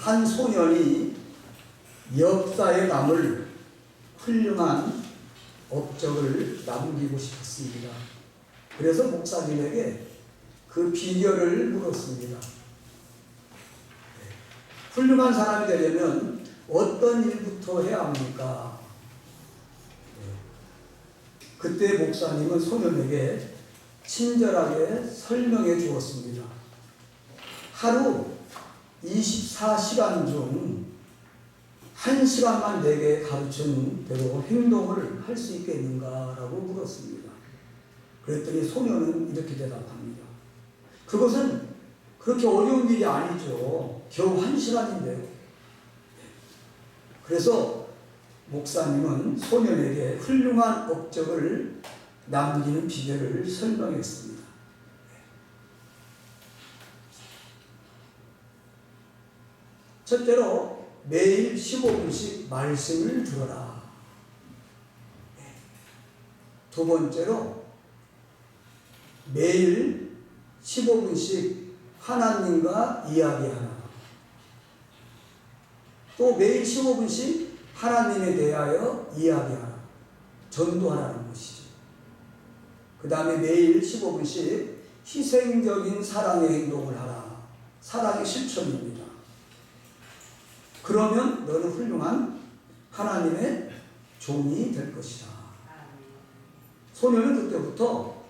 한 소년이 역사에 남을 훌륭한 업적을 남기고 싶었습니다. 그래서 목사님에게 그 비결을 물었습니다. 훌륭한 사람이 되려면 어떤 일부터 해야 합니까? 그때 목사님은 소년에게 친절하게 설명해 주었습니다. 하루 24시간 중 1시간만 내게 가르친 대로 행동을 할 수 있겠는가라고 물었습니다. 그랬더니 소년은 이렇게 대답합니다. 그것은 그렇게 어려운 일이 아니죠. 겨우 1시간인데요. 그래서 목사님은 소년에게 훌륭한 업적을 남기는 비결을 설명했습니다. 첫째로 매일 15분씩 말씀을 들어라. 두 번째로 매일 15분씩 하나님과 이야기하라. 또 매일 15분씩 하나님에 대하여 이야기하라. 전도하라는 것이죠. 그 다음에 매일 15분씩 희생적인 사랑의 행동을 하라. 사랑의 실천입니다. 그러면 너는 훌륭한 하나님의 종이 될 것이다. 소년은 그때부터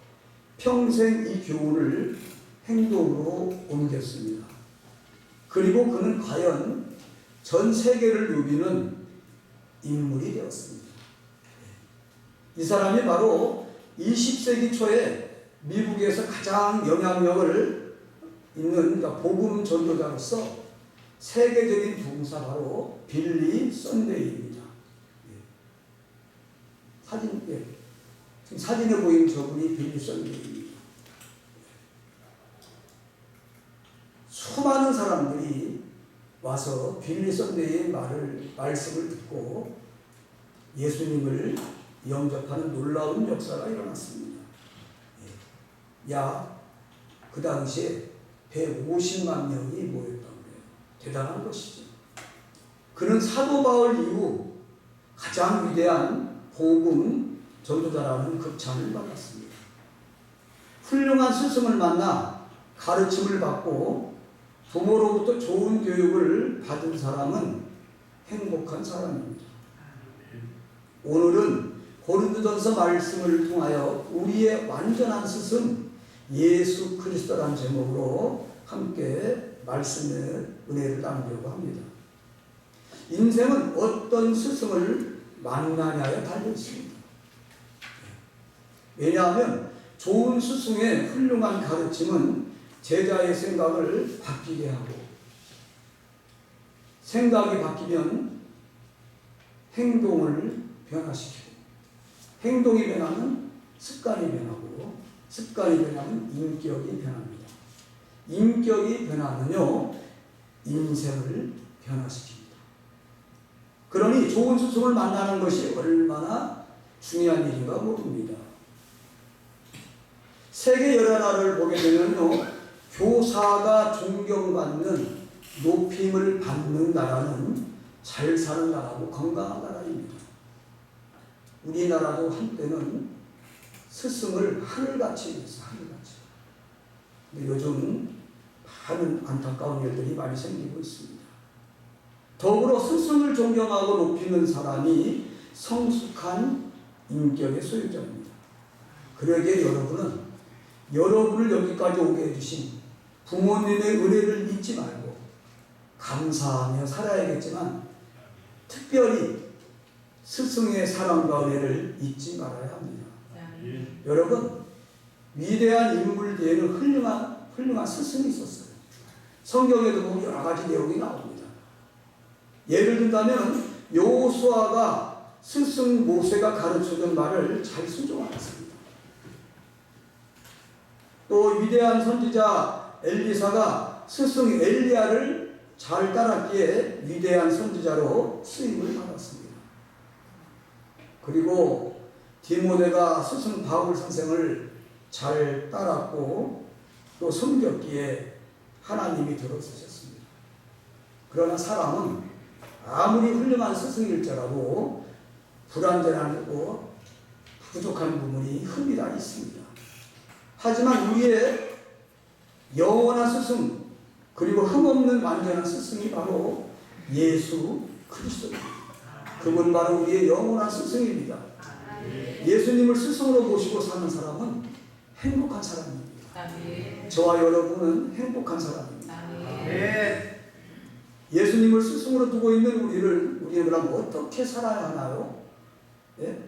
평생 이 교훈을 행동으로 옮겼습니다. 그리고 그는 과연 전 세계를 누비는 인물이 되었습니다. 이 사람이 바로 20세기 초에 미국에서 가장 영향력을 있는 복음 전도자로서 세계적인 부흥사 바로 빌리 썬데이입니다. 지금 사진에 보이는 저분이 빌리 썬데이입니다. 수많은 사람들이 와서 빌리 썬데이의 말씀을 듣고 예수님을 영접하는 놀라운 역사가 일어났습니다. 약 그 당시에 150만 명이 모였다고 해요. 대단한 것이죠. 그는 사도 바울 이후 가장 위대한 복음 전도자라는 극찬을 받았습니다. 훌륭한 스승을 만나 가르침을 받고 부모로부터 좋은 교육을 받은 사람은 행복한 사람입니다. 오늘은 고린도전서 말씀을 통하여 우리의 완전한 스승 예수 그리스도라는 제목으로 함께 말씀의 은혜를 나누려고 합니다. 인생은 어떤 스승을 만나냐에 달려 있습니다. 왜냐하면 좋은 스승의 훌륭한 가르침은 제자의 생각을 바뀌게 하고, 생각이 바뀌면 행동을 변화시키고, 행동이 변하면 습관이 변하고, 습관이 변하면 인격이 변합니다. 인격이 변하면요, 인생을 변화시킵니다. 그러니 좋은 스승을 만나는 것이 얼마나 중요한 일인가 모릅니다. 세계 여러 나라를 보게 되면요, 교사가 존경받는, 높임을 받는 나라는 잘 사는 나라고 건강한 나라입니다. 우리나라도 한때는 스승을 하늘같이 했어요. 하늘같이. 근데 요즘 많은 안타까운 일들이 많이 생기고 있습니다. 더불어 스승을 존경하고 높이는 사람이 성숙한 인격의 소유자입니다. 그러기에 여러분은 여러분을 여기까지 오게 해주신 부모님의 은혜를 잊지 말고 감사하며 살아야겠지만 특별히 스승의 사랑과 은혜를 잊지 말아야 합니다. 여러분, 위대한 인물 뒤에는 훌륭한 스승이 있었어요. 성경에도 보면 여러 가지 내용이 나옵니다. 예를 든다면 여호수아가 스승 모세가 가르쳐준 말을 잘 순종하였습니다. 또 위대한 선지자 엘리사가 스승 엘리야를 잘 따랐기에 위대한 선지자로 쓰임을 받았습니다. 그리고 디모데가 스승 바울 선생을 잘 따랐고 또 섬겼기에 하나님이 들어주셨습니다. 그러나 사람은 아무리 훌륭한 스승일지라도 불완전하고 부족한 부분이 흠이다 있습니다. 하지만 우리의 영원한 스승 그리고 흠없는 완전한 스승이 바로 예수 그리스도입니다. 그분 바로 우리의 영원한 스승입니다. 예수님을 스승으로 모시고 사는 사람은 행복한 사람입니다. 저와 여러분은 행복한 사람입니다. 예수님을 스승으로 두고 있는 우리는 그럼 어떻게 살아야 하나요? 예?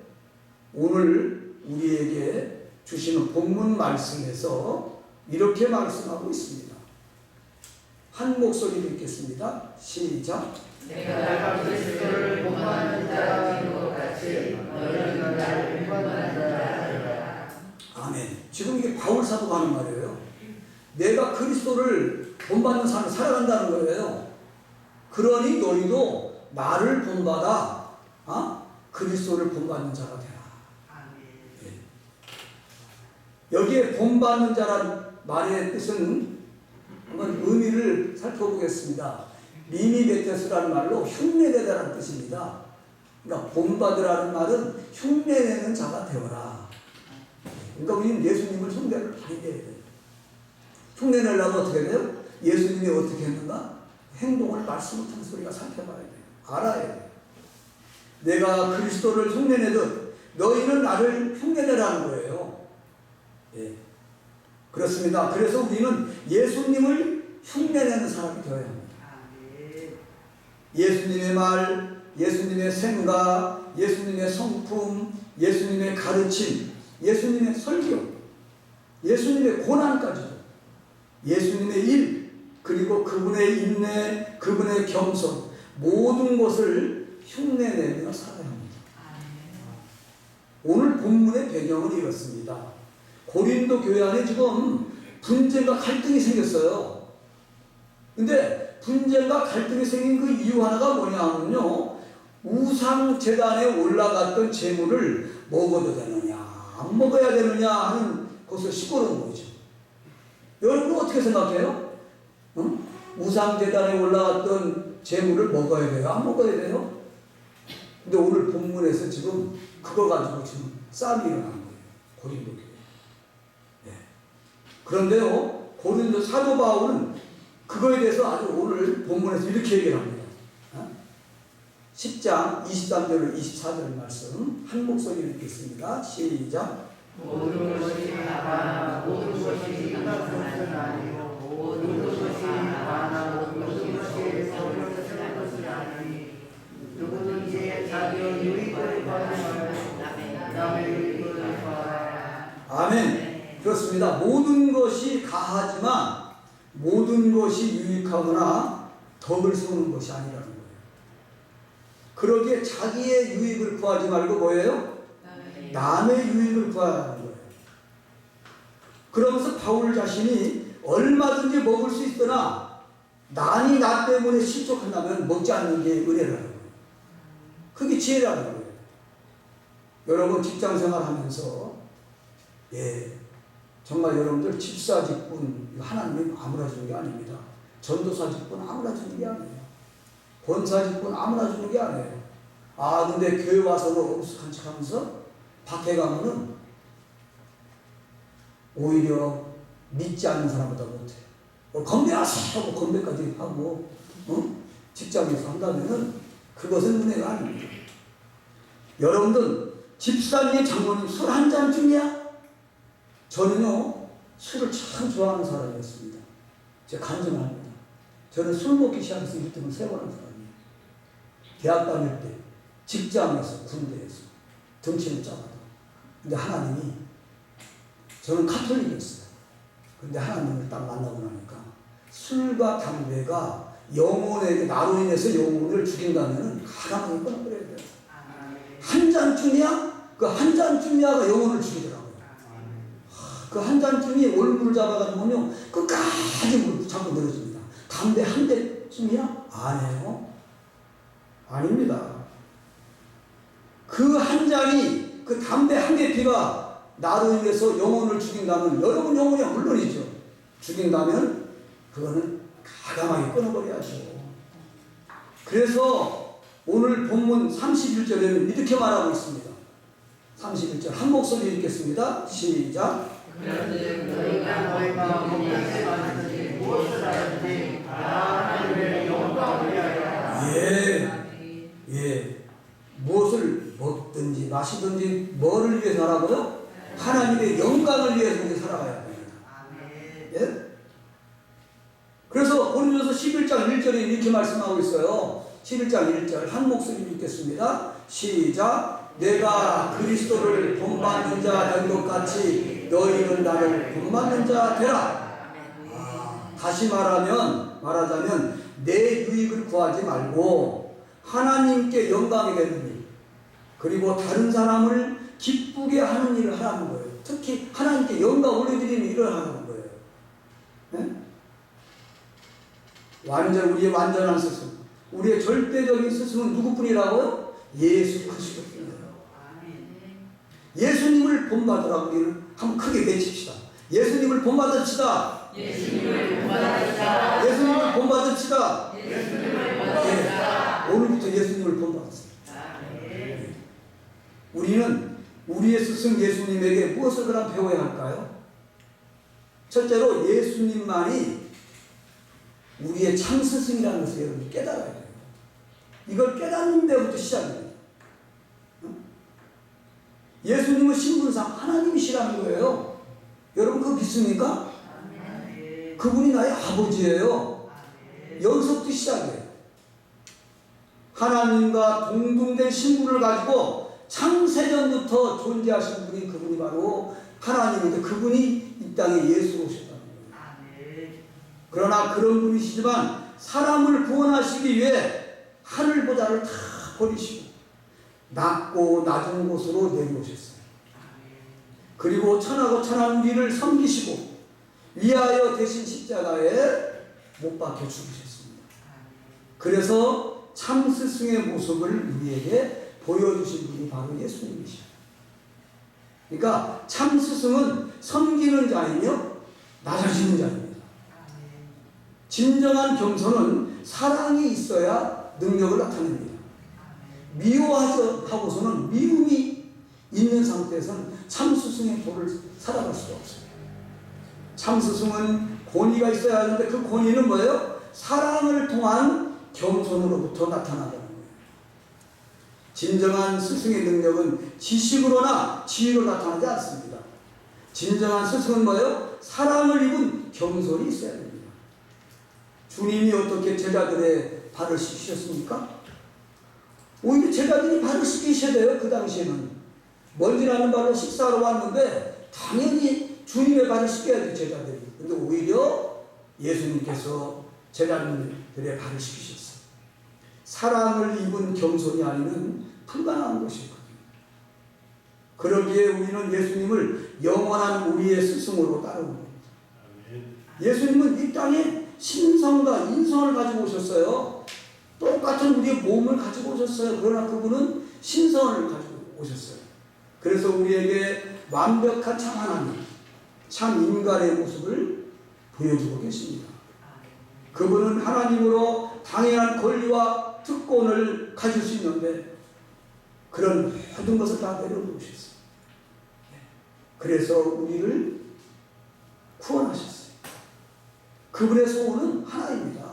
오늘 우리에게 주시는 본문 말씀에서 이렇게 말씀하고 있습니다. 한 목소리로 읽겠습니다. 시작. 내가 그리스도를 본받는 자가 된 것 같이 너희는 나를 본받는 자가 되라. 아멘. 지금 이게 바울 사도가 하는 말이에요. 내가 그리스도를 본받는 삶을 살아간다는 거예요. 그러니 너희도 나를 본받아 그리스도를 본받는 자가 되라. 예. 여기에 본받는 자란 말의 뜻은 한번 의미를 살펴보겠습니다. 미미베테스라는 말로 흉내내다라는 뜻입니다. 그러니까 본받으라는 말은 흉내내는 자가 되어라. 그러니까 우리는 예수님을 흉내를 많이 내야 돼요. 흉내내려면 어떻게 돼요? 예수님이 어떻게 했는가? 행동을 말씀을 통해 우리가 살펴봐야 돼요. 알아야 돼요. 내가 그리스도를 흉내내듯 너희는 나를 흉내내라는 거예요. 예. 그렇습니다. 그래서 우리는 예수님을 흉내내는 사람이 되어야 합니다. 예수님의 말, 예수님의 생각, 예수님의 성품, 예수님의 가르침, 예수님의 설교, 예수님의 고난까지도, 예수님의 일, 그리고 그분의 인내, 그분의 겸손, 모든 것을 흉내내며 살아야 합니다. 오늘 본문의 배경은 이렇습니다. 고린도 교회 안에 지금 분쟁과 갈등이 생겼어요. 근데 분쟁과 갈등이 생긴 그 이유 하나가 뭐냐면요, 우상 제단에 올라갔던 재물을 먹어도 되느냐 안 먹어야 되느냐 하는 것을 시끄러운 거죠. 여러분은 어떻게 생각해요? 우상 제단에 올라갔던 재물을 먹어야 돼요? 안 먹어야 돼요? 근데 오늘 본문에서 지금 그거 가지고 지금 싸움이 일어나는 거예요. 고린도 교회. 네. 그런데요, 고린도 사도 바울은 그거에 대해서 아주 오늘 본문에서 이렇게 얘기를 합니다. 10장 23절 24절 말씀 한 목소리로 읽겠습니다. 시작. 모든 것이 하나 모든 것이 하나는 아니요 모든 것이 하나 모든 것이 서로 뜻하는 것이 아니니 누구든지 자기의 유익을 받으면 남의 유익을 받아라. 아멘. 그렇습니다. 모든 것이 가하지만 모든 것이 유익하거나 덕을 세우는 것이 아니라는 거예요. 그러기에 자기의 유익을 구하지 말고 뭐예요? 남의 유익을 구하라는 거예요. 그러면서 바울 자신이 얼마든지 먹을 수 있으나 난이 나 때문에 실족한다면 먹지 않는 게 의뢰라는 거예요. 그게 지혜라는 거예요. 여러분 직장생활 하면서 정말 여러분들 집사 직분 하나님이 아무나 주는 게 아닙니다. 전도사 직분 아무나 주는 게 아니에요. 권사 직분 아무나 주는 게 아니에요. 근데 교회 와서는 엄숙한 척 하면서 밖에 가면은 오히려 믿지 않는 사람보다 못해요. 건배하세요 하고 건배까지 하고 직장에서 한다면은 그것은 은혜가 아닙니다. 여러분들 집사님 장모님 술 한 잔쯤이야? 저는요 술을 참 좋아하는 사람이었습니다. 제가 간증합니다. 저는 술 먹기 시작해서 1등을 3번 한 사람이에요. 대학 다닐 때, 직장에서, 군대에서 등치는 작아도. 근데 하나님이, 저는 카톨릭이었어요. 근데 하나님을 딱 만나고 나니까 술과 담배가 영혼에게 나로 인해서 영혼을 죽인다면 가감하게 끊어버려야 돼요. 한 잔쯤이야? 그 한 잔쯤이야가 영혼을 죽이더라고요. 그 한 잔쯤이 올물을 잡아가지고요 끝까지 물 자꾸 늘어집니다. 담배 한 대쯤이야? 아니에요. 아닙니다. 그 한 잔이, 그 담배 한 개 피가 나로 인해서 영혼을 죽인다면, 여러분 영혼이 물론이죠. 죽인다면 그거는 가감하게 끊어버려야죠. 그래서 오늘 본문 31절에는 이렇게 말하고 있습니다. 31절 한 목소리 읽겠습니다. 시작. 그런즉 너희가 너희 마음에 말씀하든지 무엇을 하든지 다 하나님의 영광을 위하여 하라. 예. 무엇을 먹든지 마시든지 뭐를 위해서 하라고요? 하나님의 영광을 위해서 우리 살아가야 됩니다. 예? 그래서 고린도서 11장 1절에 이렇게 말씀하고 있어요. 11장 1절 한 목소리 읽겠습니다. 시작. 내가 그리스도를 본받는 자 된 것 같이 너희는 나를 본받는 자 되라. 다시 말하자면 내 유익을 구하지 말고 하나님께 영광이 되는 일, 그리고 다른 사람을 기쁘게 하는 일을 하라는 거예요. 특히 하나님께 영광 올려드리는 일을 하라는 거예요. 네? 우리의 완전한 스승, 우리의 절대적인 스승은 누구뿐이라고요? 예수 그리스도뿐이에요. 예수님을 본받으라고 우리는 한번 크게 외칩시다. 예수님을 본받읍시다. 예수님을 본받읍시다. 예수님을 본받읍시다. 예수님을 본받읍시다. 오늘부터 예수님을 본받으세요. 우리는 우리의 스승 예수님에게 무엇을 그럼 배워야 할까요? 첫째로 예수님만이 우리의 참 스승이라는 것을 여러분이 깨달아야 돼요. 이걸 깨닫는 데부터 시작입니다. 예수님은 신분상 하나님이시라는 거예요. 여러분 그거 믿습니까? 그분이 나의 아버지예요. 여기서부터 시작이에요. 하나님과 동등된 신분을 가지고 창세전부터 존재하신 분이 그분이 바로 하나님인데 그분이 이 땅에 예수로 오셨다는 거예요. 그러나 그런 분이시지만 사람을 구원하시기 위해 하늘보다를 다 버리시고 낮고 낮은 곳으로 내려오셨어요. 그리고 천하고 천한 우리를 섬기시고 위하여 대신 십자가에 못 박혀 죽으셨습니다. 그래서 참 스승의 모습을 우리에게 보여주신 분이 바로 예수님이시죠. 그러니까 참 스승은 섬기는 자이며 낮아지는 자입니다. 진정한 겸손은 사랑이 있어야 능력을 나타냅니다. 미워하고서는 미움이 있는 상태에서는 참 스승의 도를 살아갈 수가 없어요. 참 스승은 권위가 있어야 하는데 그 권위는 뭐예요? 사랑을 통한 겸손으로부터 나타나는 거예요. 진정한 스승의 능력은 지식으로나 지혜로 나타나지 않습니다. 진정한 스승은 뭐예요? 사랑을 입은 겸손이 있어야 됩니다. 주님이 어떻게 제자들의 발을 씻으셨습니까? 오히려 제자들이 발을 씻기셔야 돼요. 그 당시에는 먼지나는 발로 식사하러 왔는데 당연히 주님의 발을 씻겨야 돼요. 제자들이. 근데 오히려 예수님께서 제자들의 발을 씻기셨어요. 사랑을 입은 겸손이 아니면 불가능한 것이거든요. 그러기에 우리는 예수님을 영원한 우리의 스승으로 따르는 겁니다. 예수님은 이 땅에 신성과 인성을 가지고 오셨어요. 똑같은 우리의 몸을 가지고 오셨어요. 그러나 그분은 신성을 가지고 오셨어요. 그래서 우리에게 완벽한 참 하나님, 참 인간의 모습을 보여주고 계십니다. 그분은 하나님으로 당연한 권리와 특권을 가질 수 있는데 그런 모든 것을 다 내려놓으셨어요. 그래서 우리를 구원하셨어요. 그분의 소원은 하나입니다.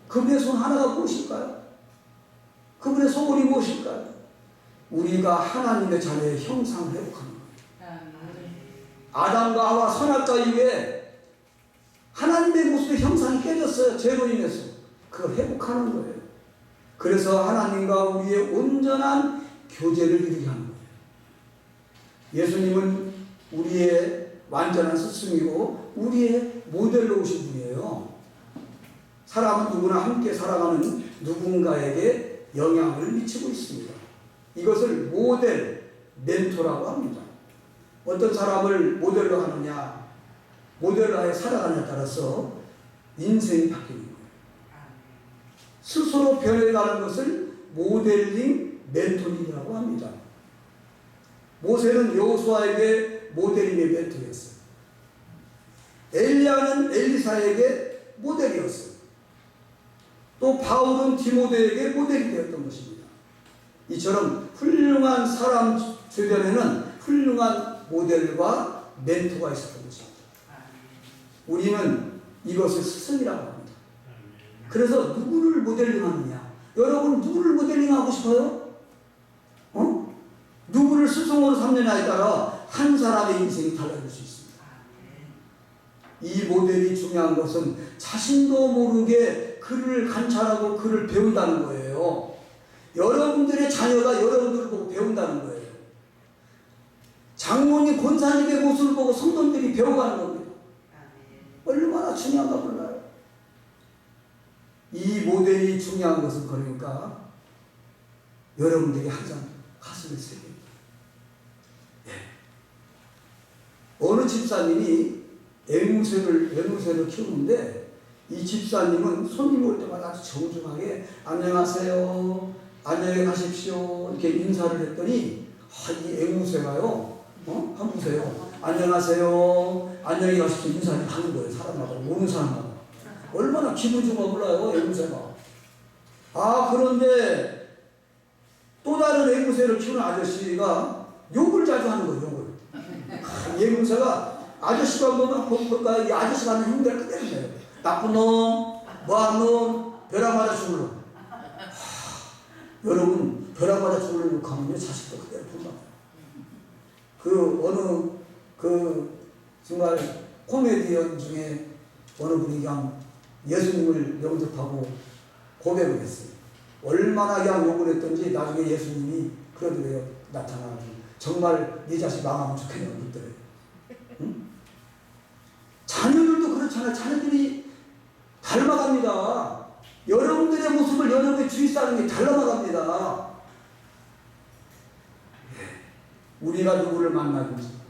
그분의 소원 하나가 무엇일까요? 그분의 소원이 무엇일까요? 우리가 하나님의 자녀의 형상을 회복하는 거예요. 아담과 하와 선악과 이후에 하나님의 모습의 형상이 깨졌어요. 죄로 인해서. 그걸 회복하는 거예요. 그래서 하나님과 우리의 온전한 교제를 이루게 하는 거예요. 예수님은 우리의 완전한 스승이고 우리의 모델로 오신 분이에요. 사람은 누구나 함께 살아가는 누군가에게 영향을 미치고 있습니다. 이것을 모델, 멘토라고 합니다. 어떤 사람을 모델로 하느냐, 모델로 하여 살아가느냐에 따라서 인생이 바뀌는 거예요. 스스로 변해가는 것을 모델링, 멘토링이라고 합니다. 모세는 여호수아에게 모델링의 멘토였어요. 엘리야는 엘리사에게 모델이었어요. 또 바울은 디모데에게 모델이 되었던 것입니다. 이처럼 훌륭한 사람 주변에는 훌륭한 모델과 멘토가 있었던 것입니다. 우리는 이것을 스승이라고 합니다. 그래서 누구를 모델링하느냐? 여러분 누구를 모델링하고 싶어요? 누구를 스승으로 삼느냐에 따라 한 사람의 인생이 달라질 수 있습니다. 이 모델이 중요한 것은 자신도 모르게 그를 관찰하고 그를 배운다는 거예요. 여러분들의 자녀가 여러분들을 보고 배운다는 거예요. 장모님, 권사님의 모습을 보고 성도들이 배워가는 겁니다. 얼마나 중요한가 몰라요. 이 모델이 중요한 것은 그러니까 여러분들이 항상 가슴을 새깁니다. 어느 집사님이 앵무새를 키우는데 이 집사님은 손님 올 때마다 아주 정중하게 안녕하세요, 안녕히 가십시오 이렇게 인사를 했더니 이 앵무새가요, 한번 보세요. 안녕하세요, 안녕히 가십시오 인사를 하는 거예요. 사람마다, 오는 사람마다. 얼마나 기분 좋은가 몰라요, 앵무새가. 그런데 또 다른 앵무새를 키우는 아저씨가 욕을 자주 하는 거예요, 욕을. 앵무새가 아저씨가 보면 볼까, 이 아저씨가 하는 힘들 그대로 해요. 나쁜 놈, 뭐한 놈, 벼락 맞아 죽을 놈. 여러분, 벼락 맞아 죽을 놈 욕하면요, 자식도 그대로 본다. 정말 코미디언 중에 어느 분이 그냥 예수님을 영접하고 고백을 했어요. 얼마나 그냥 욕을 했던지 나중에 예수님이 그러더래요. 나타나가지고 정말 네 자식 망하면 좋겠냐고 묻더래요. 응? 자녀들도 그렇잖아요. 자녀들이 닮아갑니다. 여러분들의 모습을 여러분의 주위 사람이 닮아갑니다. 우리가 누구를 만나든지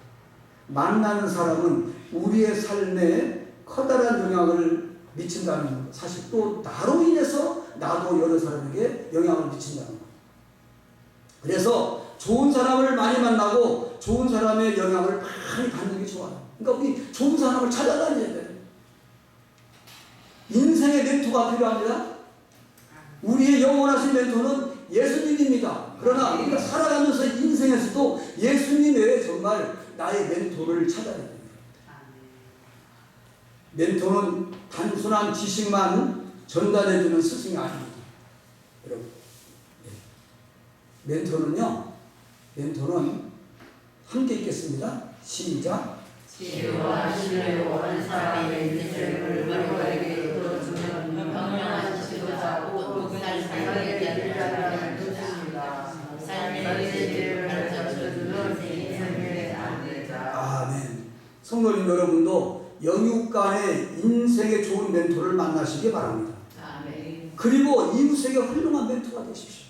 만나는 사람은 우리의 삶에 커다란 영향을 미친다는 사실, 또 나로 인해서 나도 여러 사람에게 영향을 미친다는 것. 그래서 좋은 사람을 많이 만나고 좋은 사람의 영향을 많이 받는 게 좋아요. 그러니까 우리 좋은 사람을 찾아다녀야 돼요. 인생의 멘토가 필요합니다. 우리의 영원하신 멘토는 예수님입니다. 그러나 우리가 살아가면서 인생에서도 예수님 외에 정말 나의 멘토를 찾아야 됩니다. 멘토는 단순한 지식만 전달해주는 스승이 아닙니다. 여러분, 멘토는 함께 읽겠습니다. 시작. 지혜와 신뢰를 원하는 사람의 인생을 누구에게 들어주면 평안한 지도자 곧 누구나 삶의 길이라는 뜻입니다. 삶의 지혜를 가르쳐주는 인생의 안내자. 아멘. 성도님 여러분도 영육간의 인생의 좋은 멘토를 만나시기 바랍니다. 아멘. 그리고 이웃에게 훌륭한 멘토가 되십시오.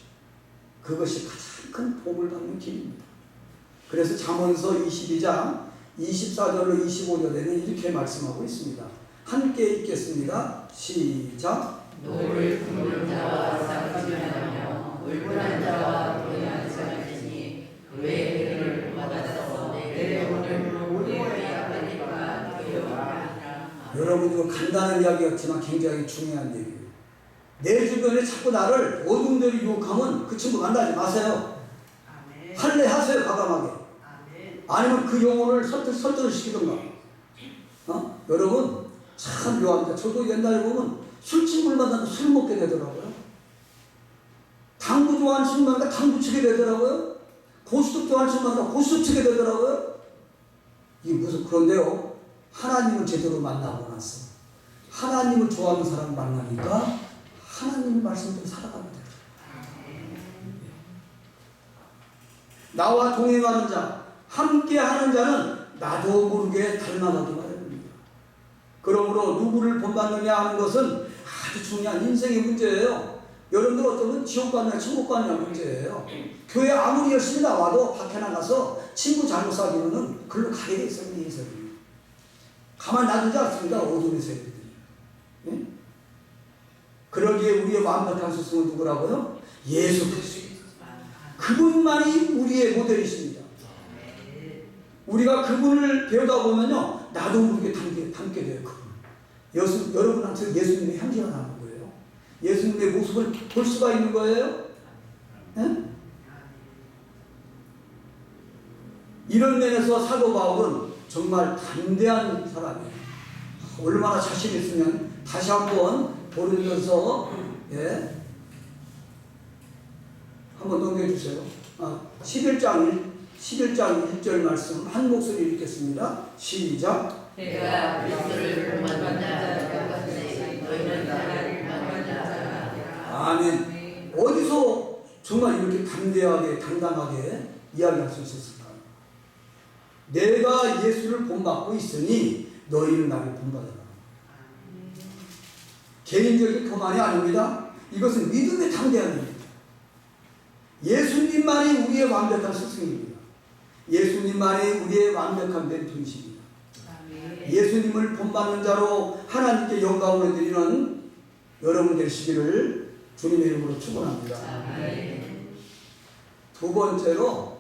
그것이 가장 큰 복을 받는 길입니다. 그래서 잠언서 22장 24절로 25절에는 이렇게 말씀하고 있습니다. 함께 읽겠습니다. 시작. 노를 품는 자와 쌍심하며 울분한 자와 불행한 자가 있으니 그의 은혜를 받아서 내 오늘 우리의 앞에니까 두려워하라. 여러분, 이거 간단한 이야기 같지만 굉장히 중요한 얘기예요. 내 주변에 자꾸 나를 어둠대로 유혹하면 그 친구 만나지 마세요. 할례하세요, 과감하게. 아니면 그 영혼을 설득을 시키던가. 여러분, 참 묘합니다. 저도 옛날에 보면 술친구를 만나면 술 먹게 되더라고요. 당구 좋아하는 친구 만나면 당구 치게 되더라고요. 고스톱 좋아하는 친구 만나면 고스톱 치게 되더라고요. 이게 무슨, 그런데요, 하나님을 제대로 만나고 나서 하나님을 좋아하는 사람을 만나니까 하나님의 말씀대로 살아가게 돼요. 나와 동행하는 자, 함께 하는 자는 나도 모르게 닮아가기 마련입니다. 그러므로 누구를 본받느냐 하는 것은 아주 중요한 인생의 문제예요. 여러분들 어쩌면 지옥 가느냐 천국 가느냐 문제예요. 교회 아무리 열심히 나와도 밖에 나가서 친구 잘못 사귀면은 글로 가게 돼 있어요. 인생이. 가만 놔두지 않습니다. 어둠의 세력들이. 예? 그러기에 우리의 완벽한 스승은 누구라고요? 예수 그리스도. 그분만이 우리의 모델이십니다. 우리가 그분을 배우다 보면요, 나도 모르게 닮게 돼요. 그분. 여러분한테 예수님의 향기가 나는 거예요. 예수님의 모습을 볼 수가 있는 거예요? 예? 이런 면에서 사도 바울은 정말 담대한 사람이에요. 얼마나 자신 있으면 다시 한번 고린도서 한번 넘겨주세요. 11장 1절 말씀 한 목소리 읽겠습니다. 시작. 내가 그리스도를 본받는 자가 같으니 너희는 나를 본받는 자가 아니라. 아멘. 어디서 정말 이렇게 담대하게 당당하게 이야기할 수 있었을까요? 내가 예수를 본받고 있으니 너희는 나를 본받아라. 개인적인 교만이 아닙니다. 이것은 믿음의 당대함입니다. 예수님만이 우리의 완벽한 스승입니다. 예수님만이 우리의 완벽한 멘토이십니다. 예수님을 본받는 자로 하나님께 영광을 드리는 여러분 되시기를 주님의 이름으로 축원합니다. 두 번째로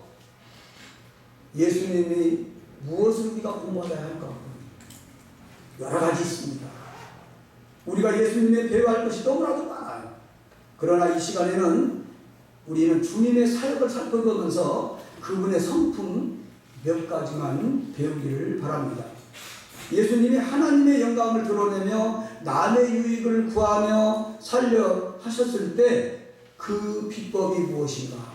예수님이 무엇을 우리가 본받아야 할까? 여러 가지 있습니다. 우리가 예수님의 배워할 것이 너무나도 많아요. 그러나 이 시간에는 우리는 주님의 사역을 살펴보면서 그분의 성품 몇 가지만 배우기를 바랍니다. 예수님이 하나님의 영광을 드러내며 남의 유익을 구하며 살려 하셨을 때 그 비법이 무엇인가?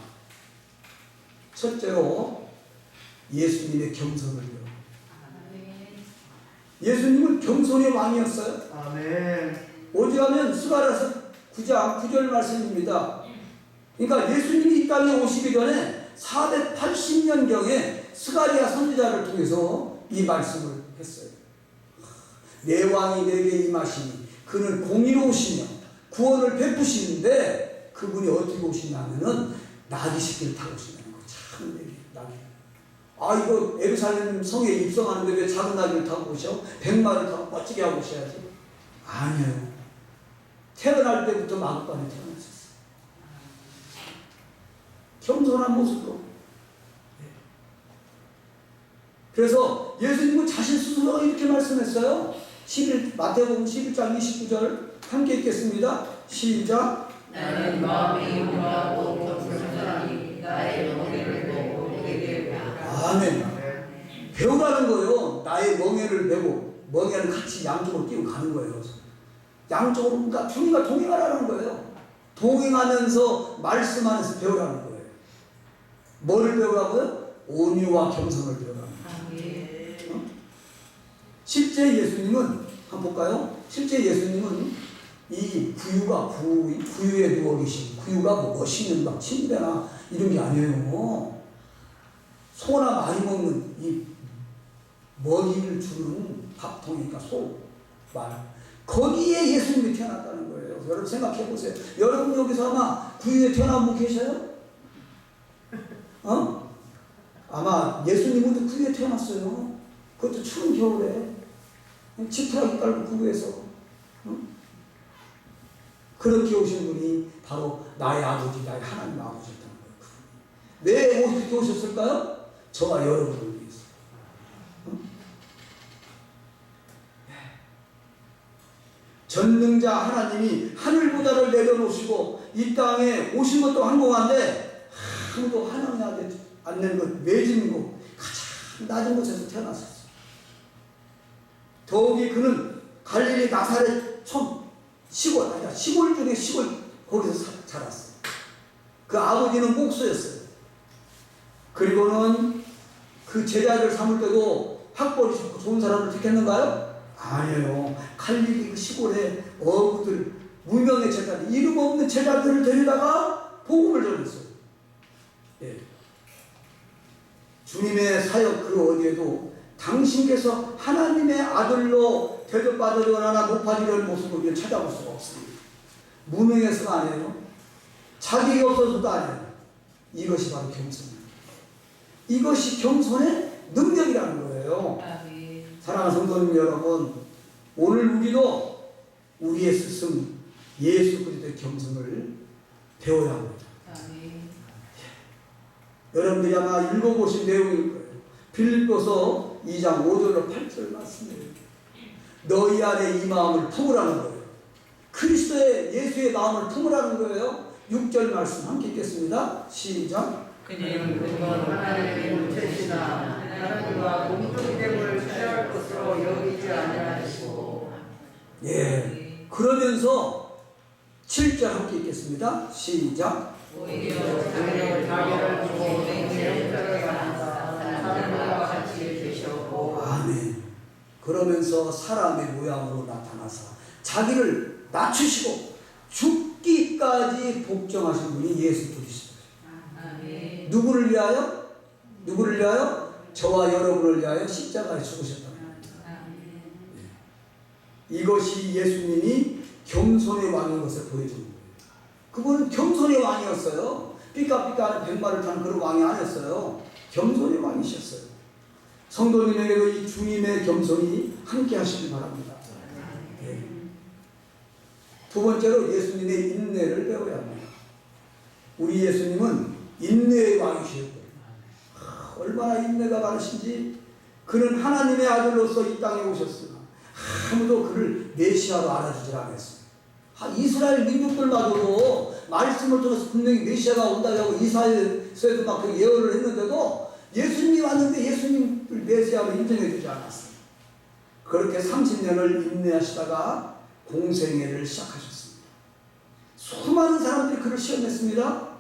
첫째로 예수님의 겸손을요. 예수님은 겸손의 왕이었어요. 아멘. 오직하면 스가랴서 9장 9절 말씀입니다. 그러니까 예수님이 이 땅에 오시기 전에 480년경에 스가랴 선지자를 통해서 이 말씀을 했어요. 내 왕이 내게 임하시니 그는 공의로우시며 구원을 베푸시는데 그분이 어떻게 오시냐면은 나귀 새끼를 타고 오시냐는 거. 참 나귀. 이거 예루살렘 성에 입성하는데 왜 작은 나귀를 타고 오셔? 백마를 타고 멋지게 하고 오셔야지. 아니에요. 태어날 때부터 마구간에 태어나셨어요. 겸손한 모습으로. 그래서 예수님은 자신 스스로 이렇게 말씀했어요. 마태복음 11장 29절 함께 읽겠습니다. 시작. 나는 마음이 용감하고 겸손하니 나의 멍에를 보고 내게 배우라. 아멘. 배우라는 거예요. 나의 멍에를 베고 멍에는 같이 양쪽으로 끼고 가는 거예요. 양쪽으로 그러니까 주님과 동행하라는 거예요. 동행하면서 말씀하면서 배우라는 거예요. 뭐를 배우라고요? 온유와 겸손을 배우라는 거예요. 실제 예수님은 한번 볼까요? 실제 예수님은 이 구유에 누워 계신 구유가 뭐 멋있는 막 침대나 이런 게 아니에요. 소나 많이 먹는 이 먹이를 주는 밥통이니까 말 거기에 예수님이 태어났다는 거예요. 여러분 생각해 보세요. 여러분 여기서 아마 구유에 태어난 분 계셔요? 아마 예수님도 구유에 태어났어요. 그것도 추운 겨울에 지푸라기 깔고 구유에서 그렇게 오신 분이 바로 나의 아버지, 나의 하나님 아버지였다는 거예요. 왜 어떻게 오셨을까요? 저와 여러분을 위해서. 전능자 하나님이 하늘보다를 내려놓으시고 이 땅에 오신 것도 항공한데 아무도 환영하지 않는 것, 외진 곳, 가장 낮은 곳에서 태어났었어요. 더욱이 그는 갈릴리 나사렛 시골 중에 시골 거기서 자랐어요. 그 아버지는 목수였어요. 그리고는 그 제자를 삼을 때도 학벌이 좋고 좋은 사람을 택했는가요? 아니에요. 갈릴리 그 시골에 어부들 무명의 제자들 이름 없는 제자들을 데리다가 복음을 전했어요. 주님의 사역 그 어디에도 당신께서 하나님의 아들로 대접받으려나 높아지려는 모습을 우리는 찾아볼 수가 없습니다. 무명해서가 아니에요. 자격이 없어서도 아니에요. 이것이 바로 겸손입니다. 이것이 겸손의 능력이라는 거예요. 사랑하는 성도님 여러분, 오늘 우리도 우리의 스승 예수 그리스도의 겸손을 배워야 합니다. 여러분들이 아마 읽어보신 내용일 거예요. 빌립보서 2장 5절로 8절 말씀이에요. 너희 안에 이 마음을 품으라는 거예요. 그리스도의 예수의 마음을 품으라는 거예요. 6절 말씀 함께 읽겠습니다. 시작. 그는 그건 하나님의 본체시나 하나님과 동등됨을 취할 것으로 여기지 아니하시고. 예. 그러면서 7절 함께 읽겠습니다. 시작. 오히려 자기를 주고 영생을 받는다. 하나님과 같이 계셨고. 아멘. 그러면서 사람의 모양으로 나타나사 자기를 낮추시고 죽기까지 복종하신 분이 예수 그리스도예요. 누구를 위하여? 누구를 위하여? 저와 여러분을 위하여 십자가에 죽으셨다. 이것이 예수님이 겸손의 왕인 것을 보여주는 거예요. 그분은 겸손의 왕이었어요. 삐까삐까하는 백마를 타는 그런 왕이 아니었어요. 겸손의 왕이셨어요. 성도님에게도 이 주님의 겸손이 함께 하시길 바랍니다. 네. 두 번째로 예수님의 인내를 배워야 합니다. 우리 예수님은 인내의 왕이시였거든요. 얼마나 인내가 많으신지. 그는 하나님의 아들로서 이 땅에 오셨으나 아무도 그를 메시아로 알아주질 않았어요. 이스라엘 민족들마저도 말씀을 통해서 분명히 메시아가 온다고 이스라엘에서도 막 그 예언을 했는데도 예수님이 왔는데 예수님을 메시아로 인정해 주지 않았어요. 그렇게 30년을 인내하시다가 공생애를 시작하셨습니다. 수많은 사람들이 그를 시험했습니다.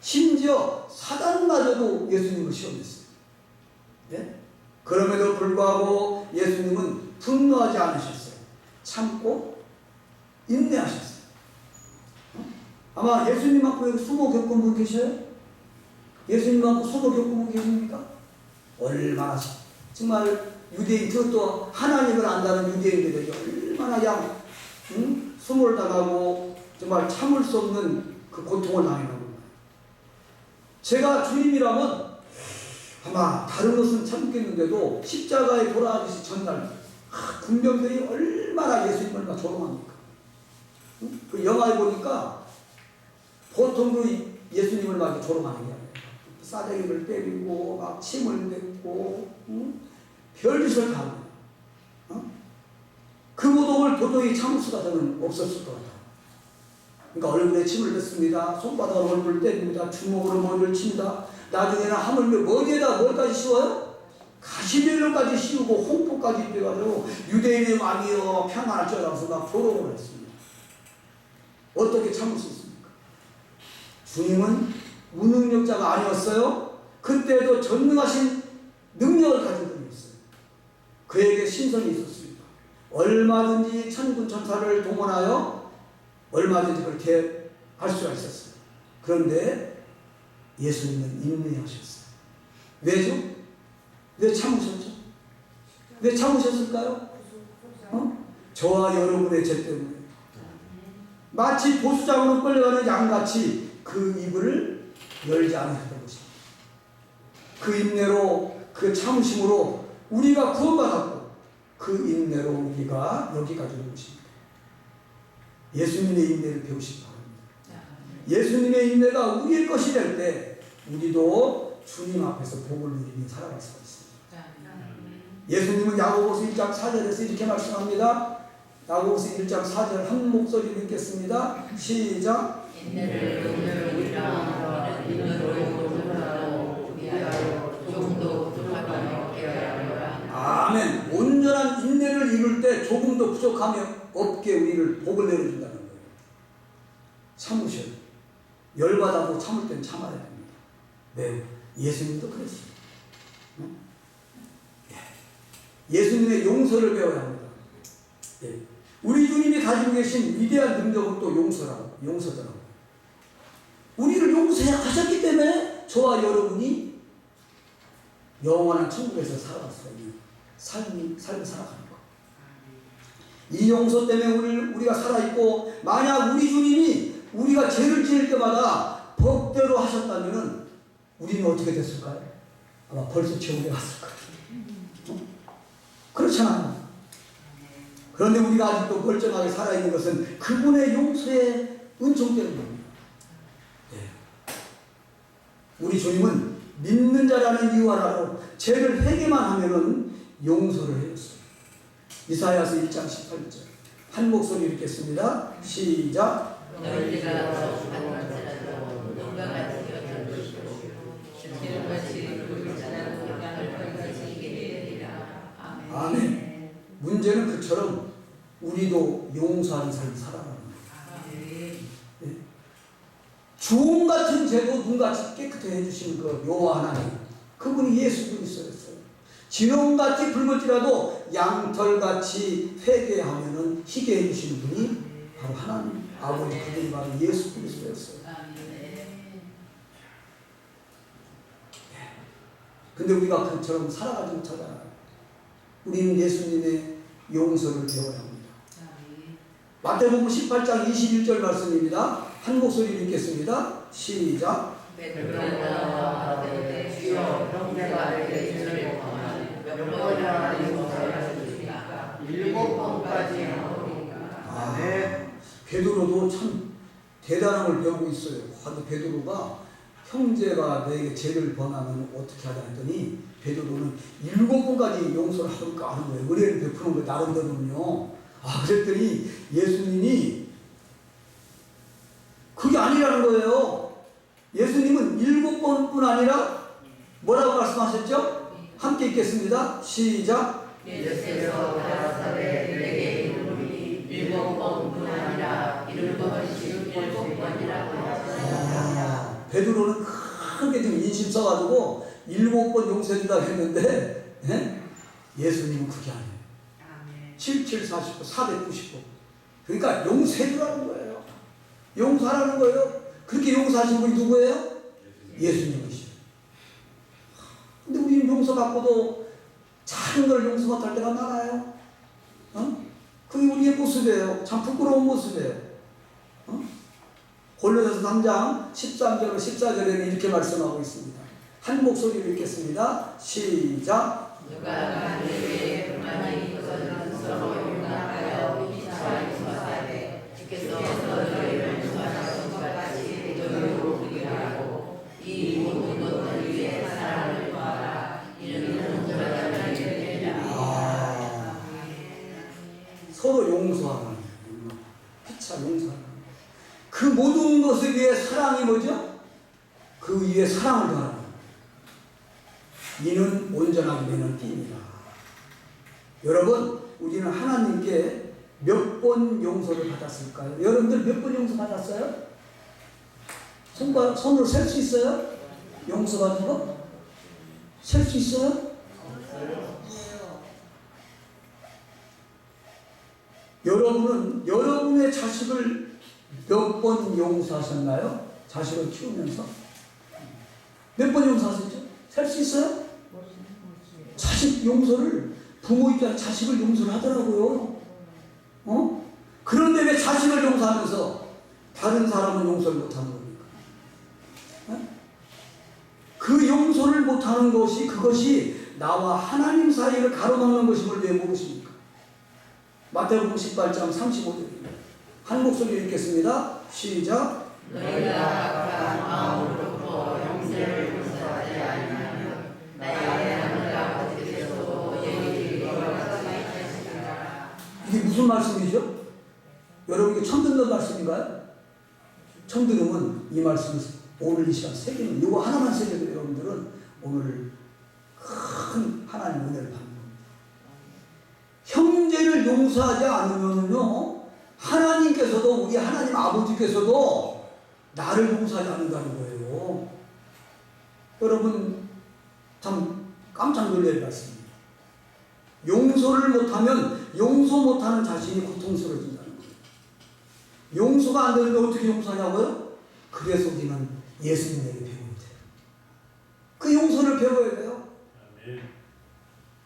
심지어 사단마저도 예수님을 시험했어요. 네? 그럼에도 불구하고 예수님은 분노하지 않으셨어요. 참고 인내하셨어요. 아마 예수님만큼 여기 수고 겪은 분 계셔요? 예수님만큼 수고 겪은 분 계십니까? 얼마나 정말 유대인, 그것도 하나님을 안다는 유대인들에게 얼마나 그냥 수모를 당하고 정말 참을 수 없는 그 고통을 당하는 거예요. 제가 주님이라면 아마 다른 것은 참겠는데도 십자가에 돌아가시 전날 군병들이 얼마나 예수님을 막 조롱합니까? 그 영화에 보니까 보통 그 예수님을 막 조롱하는 게 아니에요. 싸대기를 때리고 막 침을 뱉고 별짓을 다 합니다. 그 고통을 도저히 참을 수가 저는 없었을 것 같아요. 그러니까 얼굴에 침을 뱉습니다. 손바닥으로 얼굴을 때립니다. 주먹으로 머리를 칩니다. 나중에는 하물며 머리에다 뭘까지 씌워요? 가시벨로까지 씌우고 홍포까지 빼가지고 유대인의 왕이여 평안할 줄 알아서 막 조롱을 했습니다. 어떻게 참을 수 있습니까? 주님은 무능력자가 아니었어요. 그때도 전능하신 능력을 가진 분이었어요. 그에게 신선이 있었습니다. 얼마든지 천군 천사를 동원하여 얼마든지 그렇게 할 수가 있었어요. 그런데 예수님은 인내하셨어요. 왜죠? 왜 참으셨죠? 왜 참으셨을까요? 저와 여러분의 죄 때문에 마치 보수장으로 끌려가는 양같이 그 입을 열지 않으셨던 것입니다. 그 인내로, 그 참으심으로 우리가 구원받았고 그 인내로 우리가 여기까지 온 것입니다. 예수님의 인내를 배우시기 바랍니다. 예수님의 인내가 우리의 것이 될 때 우리도 주님 앞에서 복을 누리며 살아갈 수가 있습니다. 예수님은 야고보서 1장 4절에서 이렇게 말씀합니다. 야고보서 1장 4절 한 목소리로 읽겠습니다. 시작. 인내를 우리가 인내로 위하여 조금도 부족함이 없게 하여라. 아멘. 온전한 인내를 이룰 때 조금도 부족함이 없게 우리를 복을 내려준다는 거예요. 참으셔요. 열받아도 참을 땐 참아야 됩니다. 네, 예수님도 그랬어요. 예수님의 용서를 배워야 합니다. 네. 우리 주님이 가지고 계신 위대한 능력은 또 용서더라고요. 우리를 용서하셨기 때문에 저와 여러분이 영원한 천국에서 살아갈 수가 있는 삶을 살아가는 것. 이 용서 때문에 우리가 살아있고, 만약 우리 주님이 우리가 죄를 지을 때마다 법대로 하셨다면 우리는 어떻게 됐을까요? 아마 벌써 지옥에 갔을 거예요. 그렇잖아요. 그런데 우리가 아직도 멀쩡하게 살아있는 것은 그분의 용서의 은총 때문입니다. 네. 우리 주님은 믿는 자라는 이유 하나로 죄를 회개만 하면은 용서를 해줬어요. 이사야서 1장 18절 한 목소리 읽겠습니다. 시작. 너희가 반박지라도 눈과 같이 여겨 주시고 주기름 같이 붉은 자라고 양을 펄같이 이기게 되리라. 아멘. 문제는 그처럼 우리도 용서하는 삶을 살아가는 거예요. 예. 주홍 같은 죄도 눈같이 깨끗하게 해주시는 그 여호와 하나님, 그분이 예수 그리스도였어요. 진홍같이 붉을지라도 양털같이 회개하면은 희게 해주시는 분이 바로 하나님 아버지, 그분이 바로 예수 그리스도였어요. 근데 우리가 그처럼 살아가지 못하잖아요. 우리는 예수님의 용서를 배워야 합니다. 마태복음 18장 21절 말씀입니다. 한 목소리 읽겠습니다. 시작. 주여 형제가 내게 죄를 범하면 몇 번이나 용서하여 주시니까 7번까지 하오리까. 네. 베드로도 참 대단한 걸 배우고 있어요. 베드로가 형제가 내게 죄를 범하면 어떻게 하자 했더니 베드로는 7번까지 용서를 할까 하는 거예요. 의뢰를 베푸는 거예요. 나름대로는요. 그랬더니 예수님이 그게 아니라는 거예요. 예수님은 7번뿐 아니라 뭐라고 말씀하셨죠? 함께 읽겠습니다. 시작. 예수께서 가라사대 내게 이르노니 7번뿐 아니라 7번이라고 하셨습니다. 베드로는 크게 좀 인심 써가지고 7번 용서해준다고 했는데 예수님은 그게 아니에요. 7749 490번. 그러니까 용서해주라는 거예요. 용서하라는 거예요. 그렇게 용서하신 분이 누구예요? 예수님이시죠. 근데 우리는 용서받고도 작은 걸 용서 못할 때가 많아요. 그게 우리의 모습이에요. 참 부끄러운 모습이에요. 골로새서 3장 13절 14절에는 이렇게 말씀하고 있습니다. 한 목소리로 읽겠습니다. 시작. 누가 너희에게 불만이 있거든 서로 용납하여 이차 용서하되 주께서 너희를 용서하신 것 같이 너희도 그리게 하고 이 모든 것들 위에 사랑을 더하라. 이는 온전한 일이라. 서로 용서하라. 피차 용서하라. 그 모든 것을 위해 사랑이 뭐죠? 그 위에 사랑을 더하라. 이는 온전하게 되는 띠입니다. 여러분, 우리는 하나님께 몇 번 용서를 받았을까요? 여러분들 몇 번 용서 받았어요? 손으로 셀 수 있어요? 용서 받은 거? 셀 수 있어요? 여러분은 여러분의 자식을 몇 번 용서하셨나요? 자식을 키우면서 몇 번 용서하셨죠? 셀 수 있어요? 자식 용서를 부모 입장 자식을 용서를 하더라고요. 그런데 왜 자식을 용서하면서 다른 사람은 용서를 못하는 겁니까? 그 용서를 못하는 것이 그것이 나와 하나님 사이를 가로막는 것임을 왜 모르십니까? 마태복음 18장 35절입니다. 한 목소리 읽겠습니다. 시작. 너희가 악한 마음으로부터 형제를 용서하지 아니하면 나의 하늘 아버지께서도 너희에게 용서하지 아니하시리라. 이게 무슨 말씀이죠? 여러분 이게 처음 듣는 말씀인가요? 처음 들으면 이 말씀을 오늘 이 시간 새기는 이거 하나만 새겨도 여러분들은 오늘 큰 하나님 은혜를 받는 겁니다. 형제를 용서하지 않으면요 하나님께서도 우리 하나님 아버지께서도 나를 용서하지 않는다는 거예요. 여러분 참 깜짝 놀랄 말씀입니다. 용서를 못하면 용서 못하는 자신이 고통스러워진다는 거예요. 용서가 안 되는데 어떻게 용서하냐고요? 그래서 우리는 예수님에게 배워야 돼요. 그 용서를 배워야 돼요.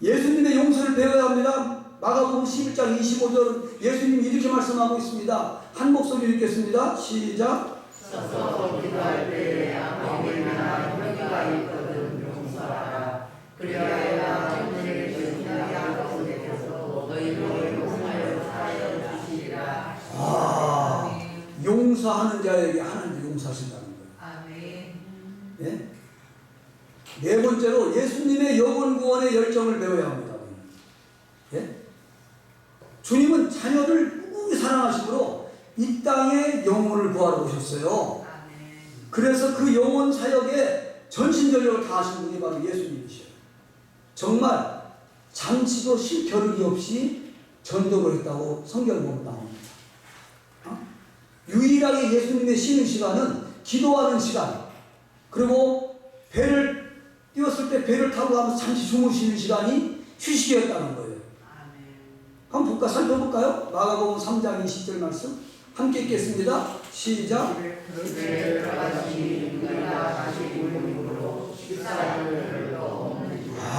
예수님의 용서를 배워야 합니다. 마가복음 11장 25절은 예수님이 이렇게 말씀하고 있습니다. 한 목소리 읽겠습니다. 시작. 서서 기도할 때에 아무에게나 형제가 있거든 용서하라. 그리하여 형제를 죄송하게 할 것에서 너희로 용서하여 사하여 주시리라. 용서하는 자에게 하나님이 용서하신다는 거예요. 아멘. 예? 네 번째로 예수님의 영혼 구원의 열정을 배워야 합니다. 예? 주님은 자녀를 사랑하심으로 이 땅에 영혼을 구하러 오셨어요. 그래서 그 영혼 사역에 전신전력을 다하신 분이 바로 예수님이셔요. 정말 잠시도 쉴 겨를이 없이 전도를 했다고 성경에 보면 나옵니다. 유일하게 예수님의 쉬는 시간은 기도하는 시간, 그리고 배를 띄웠을 때 배를 타고 가면서 잠시 주무시는 시간이 휴식이었다는 거예요. 한번 살펴볼까요? 마가복음 3장 20절 말씀 함께 읽겠습니다. 시작.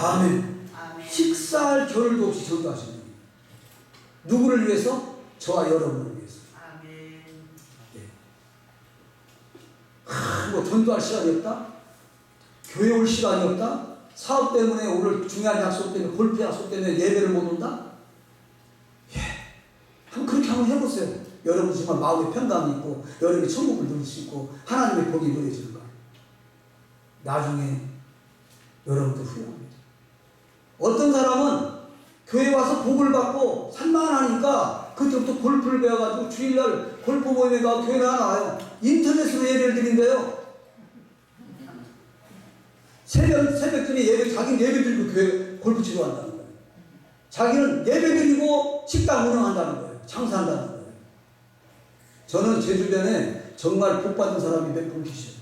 아멘. 식사할 겨를도 없이 전도하시는 분이에요. 누구를 위해서? 저와 여러분을 위해서. 뭐 전도할 시간이 없다? 교회 올 시간이 없다? 사업 때문에 오늘 중요한 약속 때문에 골프 약속 때문에 예배를 못 온다? 예. 한번 그렇게 한번 해보세요. 여러분 정말 마음의 평강이 있고 여러분이 천국을 누릴 수 있고 하나님의 복이 누려지는 거예요. 나중에 여러분들 후회합니다. 어떤 사람은 교회 와서 복을 받고 살만하니까 그때부터 골프를 배워가지고 주일날 골프 모임에 가고 교회를 하나 와요. 인터넷으로 예배를 드린대요. 새벽쯤에 예배, 자기는 예배 드리고 교회 골프 치러 간다는 거예요. 자기는 예배 드리고 식당 운영한다는 거예요. 장사한다는 거예요. 저는 제 주변에 정말 복 받은 사람이 몇 분 계셔요.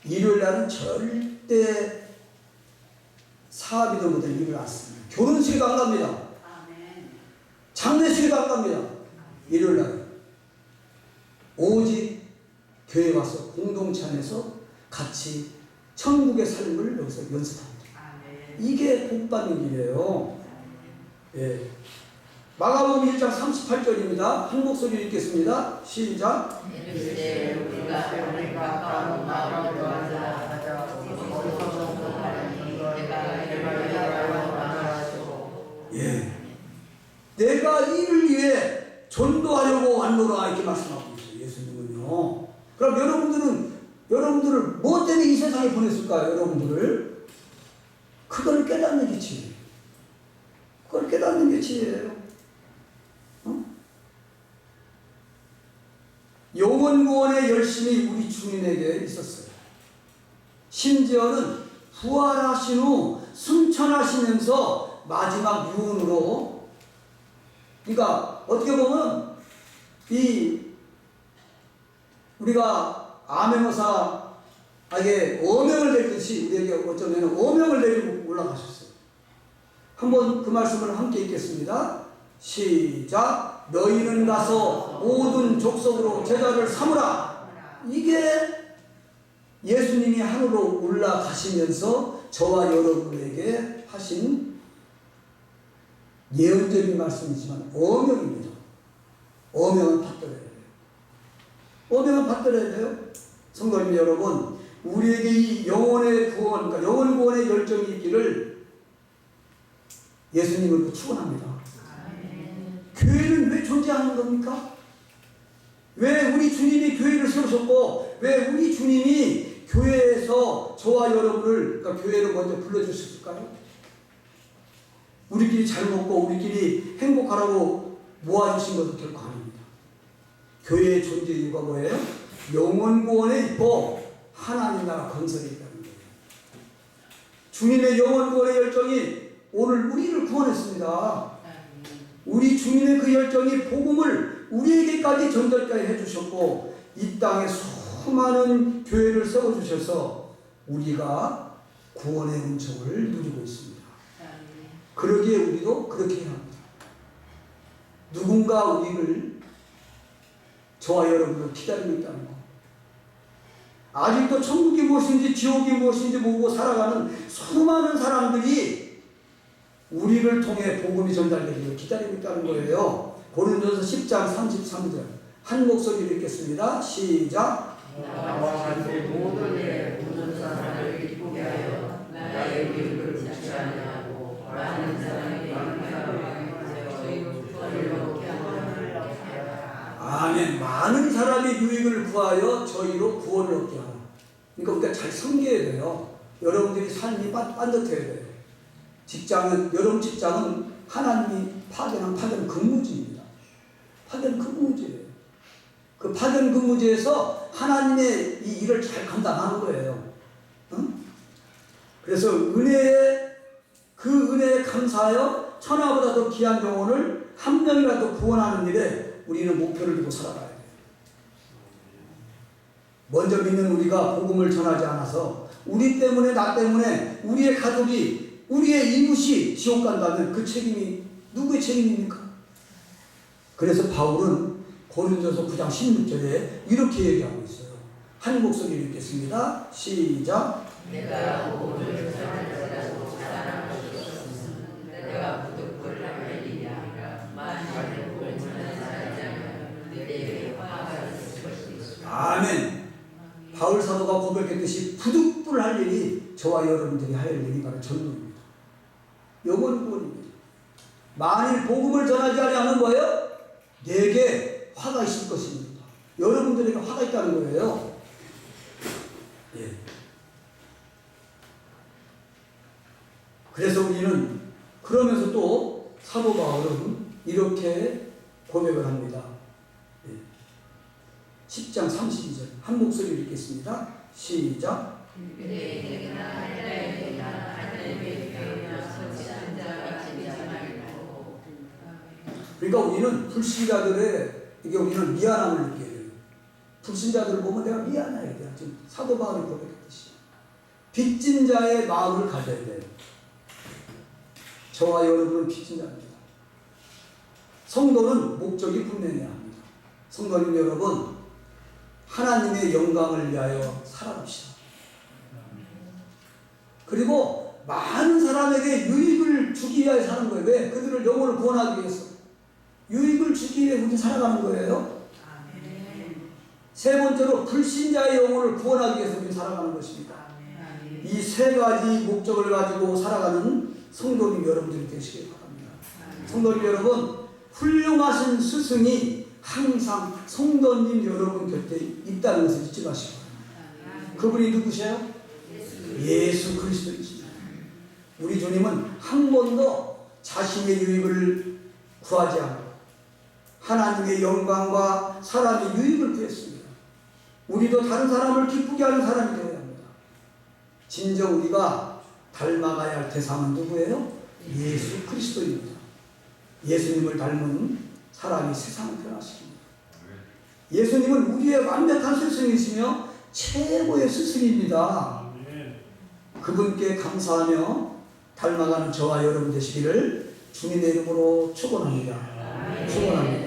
일요일 날은 절대 사업이든 뭐든 일을 안 씁니다. 결혼식에 안 갑니다. 장례식에 안 갑니다. 일요일 날 오직 교회 와서 공동체 안에서 같이 천국의 삶을 여기서 연습합니다. 이게 복 받는 일이에요. 예. 마가복음 1장 38절입니다. 한 목소리 읽겠습니다. 시작. 예. 내가 이를 위해 전도하려고 왔노라 이렇게 말씀하고 있어요. 예수님은요. 그럼 여러분들을 뭐 때문에 이 세상에 보냈을까요? 여러분들을 그걸 깨닫는 게 지혜예요. 그걸 깨닫는 게 지혜예요. 영혼 구원의 열심이 우리 주님에게 있었어요. 심지어는 부활하신 후 승천하시면서 마지막 유언으로, 그러니까 어떻게 보면 우리가 아멘어사에게 어명을 내리듯이 우리에게 어쩌면 어명을 내리고 올라가셨어요. 한번 그 말씀을 함께 읽겠습니다. 시작. 너희는 가서 모든 족속으로 제자를 삼으라. 이게 예수님이 하늘로 올라가시면서 저와 여러분에게 하신 예언적인 말씀이지만 어명입니다. 어명은 받들어야 돼요. 어명은 받들어야 돼요. 성도님 여러분, 우리에게 이 영혼의 구원, 그러니까 영혼 구원의 열정이 있기를 예수님으로 축원합니다. 교회는 왜 존재하는 겁니까? 왜 우리 주님이 교회를 세우셨고 왜 우리 주님이 교회에서 저와 여러분을, 그러니까 교회로 먼저 불러주셨을까요? 우리끼리 잘 먹고 우리끼리 행복하라고 모아주신 것도 결코 아닙니다. 교회의 존재 이유가 뭐예요? 영혼 구원에 있고 하나님 나라 건설에 있다는 거예요. 주님의 영혼 구원의 열정이 오늘 우리를 구원했습니다. 우리 주님의 그 열정이 복음을 우리에게까지 전달까지 해주셨고 이 땅에 수많은 교회를 세워주셔서 우리가 구원의 은총을 누리고 있습니다. 그러기에 우리도 그렇게 해야 합니다. 누군가 우리를, 저와 여러분을 기다리고 있다는 것. 아직도 천국이 무엇인지 지옥이 무엇인지 모르고 살아가는 수많은 사람들이 우리를 통해 복음이 전달되기를 기다리고 있다는 거예요. 고린도서 10장 33절 한 목소리로 읽겠습니다. 시작. 나와 함께 모든 일 모든 사람을 기쁘게 하여 나의 기름을 잃지 아니하고 많은 사람이 아멘. 많은 사람의 유익을 구하여 저희로 구원을 얻게 하라. 그러니까 우리가 잘 섬겨야 돼요. 여러분들이 삶이 반듯해야 돼요. 직장은, 여러분 직장은 하나님이 파견한 근무지입니다. 파견 근무제예요. 그 파견 근무제에서 하나님의 이 일을 잘 감당하는 거예요. 응? 그래서 그 은혜에 감사하여 천하보다 더 귀한 영혼을 한 명이라도 구원하는 일에 우리는 목표를 두고 살아가야 돼요. 먼저 믿는 우리가 복음을 전하지 않아서 우리 때문에 나 때문에 우리의 가족이 우리의 이웃이 지옥 간다면 그 책임이 누구의 책임입니까? 그래서 바울은 고린도서 9장 16절에 이렇게 얘기하고 있어요. 한 목소리 읽겠습니다. 시작. 내가 오늘 전할지라도 사랑하고 싶었으면 내가 부득불 하리라. 만일 복음을 전하지 않으면 내게 화가 있을 것이다. 아멘. 바울 사도가 고백했듯이 부득불할 일이 저와 여러분들이 할 일이 바로 전도입니다. 영원 구원입니다. 만일 복음을 전하지 않으면 뭐예요? 내게 화가 있을 것입니다. 여러분들에게 화가 있다는 거예요. 예. 그래서 우리는 그러면서 또 사도 바울은 이렇게 고백을 합니다. 예. 10장 32절 한 목소리 읽겠습니다. 시작. 그러니까 우리는 불신자들에게 우리는 미안함을 느껴야 돼요. 불신자들을 보면 내가 미안해야 돼요. 지금 사도 바울이 고백했듯이 빚진 자의 마음을 가져야 돼요. 저와 여러분은 빚진 자입니다. 성도는 목적이 분명해야 합니다. 성도님 여러분, 하나님의 영광을 위하여 살아갑시다. 그리고 많은 사람에게 유익을 주기 위하여 사는 거예요. 왜? 그들을 영혼을 구원하기 위해서. 유익을 주기 위해 우리 살아가는 거예요. 세 번째로 불신자의 영혼을 구원하기 위해서 우리 살아가는 것입니다. 이 세 가지 목적을 가지고 살아가는 성도님 여러분들이 되시길 바랍니다. 성도님 여러분, 훌륭하신 스승이 항상 성도님 여러분 곁에 있다는 것을 잊지 마시기 바랍니다. 그분이 누구세요? 예수 그리스도이십니다. 우리 주님은 한 번도 자신의 유익을 구하지 않고 하나님의 영광과 사람의 유익을 구했습니다. 우리도 다른 사람을 기쁘게 하는 사람이 되어야 합니다. 진정 우리가 닮아가야 할 대상은 누구예요? 예수 그리스도입니다. 예수님을 닮은 사람이 세상을 변화시킵니다. 예수님은 우리의 완벽한 스승이시며 최고의 스승입니다. 그분께 감사하며 닮아가는 저와 여러분 되시기를 주님의 이름으로 축원합니다. 축원합니다.